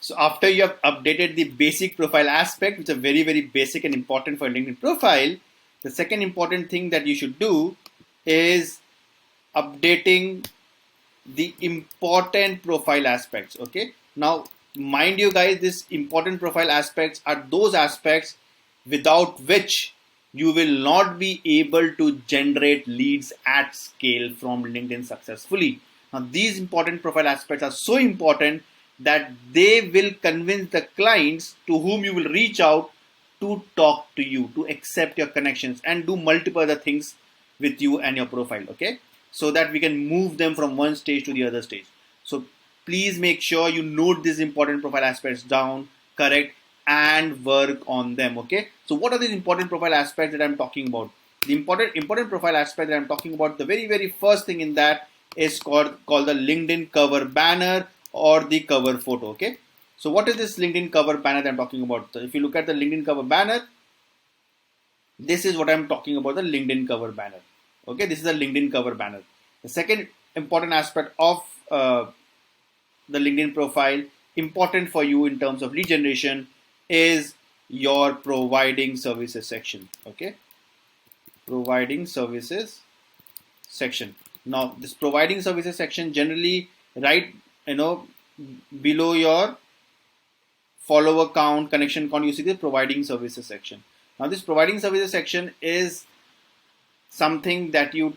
So after you have updated the basic profile aspect, which are very, very basic and important for LinkedIn profile, the second important thing that you should do is updating the important profile aspects. Okay. Now, mind you guys, these important profile aspects are those aspects without which you will not be able to generate leads at scale from LinkedIn successfully. Now, these important profile aspects are so important that they will convince the clients to whom you will reach out to talk to you, to accept your connections, and do multiple other things with you and your profile. Okay, so that we can move them from one stage to the other stage. So please make sure you note these important profile aspects down, correct, and work on them. Okay, so what are these important profile aspects that I'm talking about? The important profile aspect that I'm talking about, the very first thing in that is called the LinkedIn cover banner or the cover photo. Okay, so what is this LinkedIn cover banner that I'm talking about? So if you look at the LinkedIn cover banner, this is what I'm talking about, the LinkedIn cover banner. Okay, this is a LinkedIn cover banner. The second important aspect of the LinkedIn profile, important for you in terms of lead generation, is your providing services section. Okay, providing services section. Now, this providing services section, generally, right, below your follower count, connection count, you see the providing services section. Now, this providing services section is something that you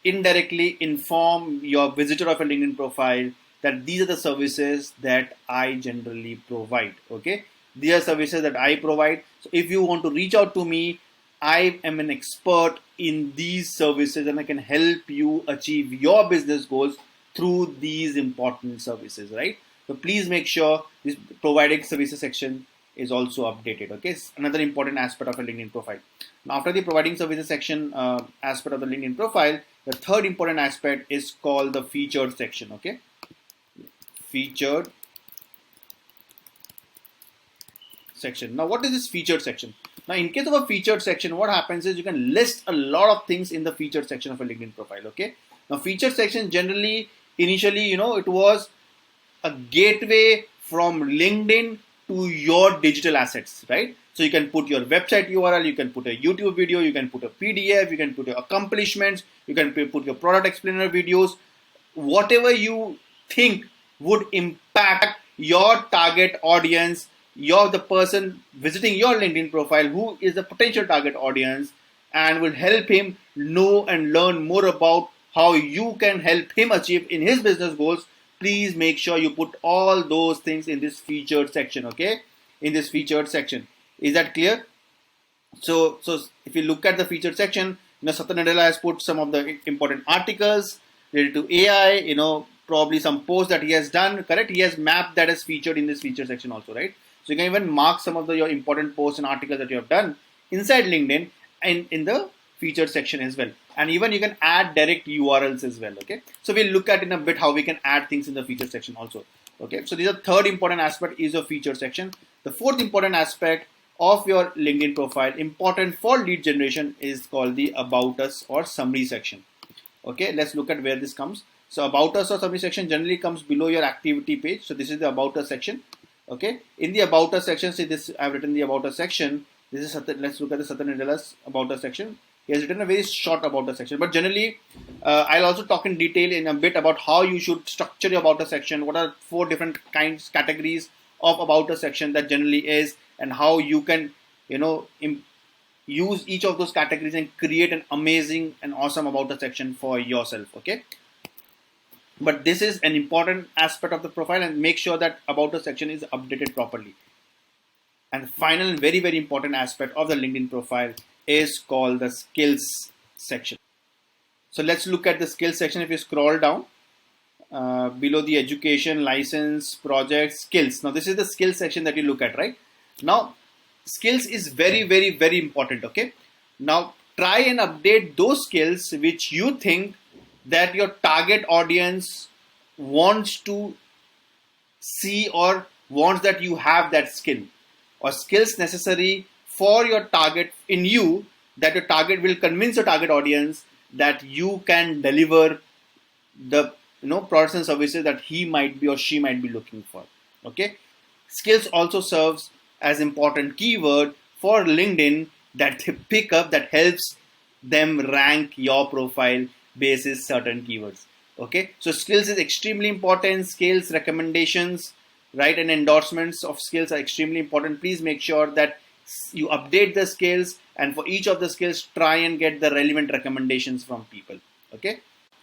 indirectly inform your visitor of a LinkedIn profile that these are the services that I generally provide. Okay, these are services that I provide. So if you want to reach out to me, I am an expert in these services and I can help you achieve your business goals through these important services, right? So please make sure this providing services section is also updated. Okay, it's another important aspect of a LinkedIn profile. Now, after the providing services section aspect of the LinkedIn profile, the third important aspect is called the featured section. Okay, featured section. Now, what is this featured section? Now, in case of a featured section, what happens is you can list a lot of things in the featured section of a LinkedIn profile. Okay, now featured section generally, initially, it was a gateway from LinkedIn to your digital assets, right? So you can put your website URL, you can put a YouTube video, you can put a PDF, you can put your accomplishments, you can put your product explainer videos, whatever you think would impact your target audience, the person visiting your LinkedIn profile who is the potential target audience, and will help him know and learn more about how you can help him achieve in his business goals. Please make sure you put all those things in this featured section. Okay, in this featured section. Is that clear? So if you look at the featured section, Satya Nadella has put some of the important articles related to AI, probably some posts that he has done, correct? He has mapped that as featured in this featured section also, right? So you can even mark some of your important posts and articles that you have done inside LinkedIn and in the featured section as well. And even you can add direct URLs as well. Okay, so we'll look at in a bit how we can add things in the featured section also. Okay, so these are third important aspect is your featured section. The fourth important aspect of your LinkedIn profile, important for lead generation, is called the about us or summary section. Okay, let's look at where this comes. So about us or summary section generally comes below your activity page. So this is the about us section. Okay, in the about us section, see this, I've written the about us section. This is let's look at the Satya Nadella's about us section. He has written a very short about us section, but generally I'll also talk in detail in a bit about how you should structure your about us section. What are 4 different categories of about us section that generally is, and how you can use each of those categories and create an amazing and awesome about us section for yourself. Okay, but this is an important aspect of the profile, and make sure that about us section is updated properly. And the final and very important aspect of the LinkedIn profile is called the skills section. So let's look at the skills section. If you scroll down below the education, license, projects, skills. Now this is the skills section that you look at, right? Now skills is very important. Okay, now try and update those skills which you think that your target audience wants to see or wants that you have that skill or skills necessary for your target in you, that your target will convince your target audience that you can deliver the products and services that he might be or she might be looking for. Okay, skills also serves as important keyword for LinkedIn that they pick up that helps them rank your profile basis certain keywords. Okay, so skills is extremely important. Skills recommendations, right, and endorsements of skills are extremely important. Please make sure that you update the skills, and for each of the skills try and get the relevant recommendations from people. Okay,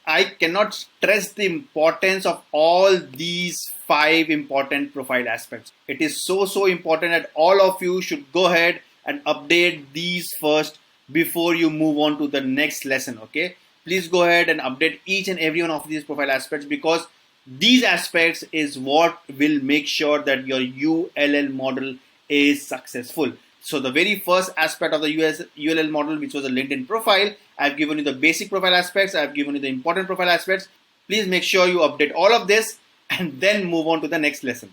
I cannot stress the importance of all these five important profile aspects. It is so important that all of you should go ahead and update these first before you move on to the next lesson. Okay, please go ahead and update each and every one of these profile aspects, because these aspects is what will make sure that your ULL model is successful. So the very first aspect of the ULL model, which was a LinkedIn profile, I've given you the basic profile aspects, I've given you the important profile aspects. Please make sure you update all of this and then move on to the next lesson.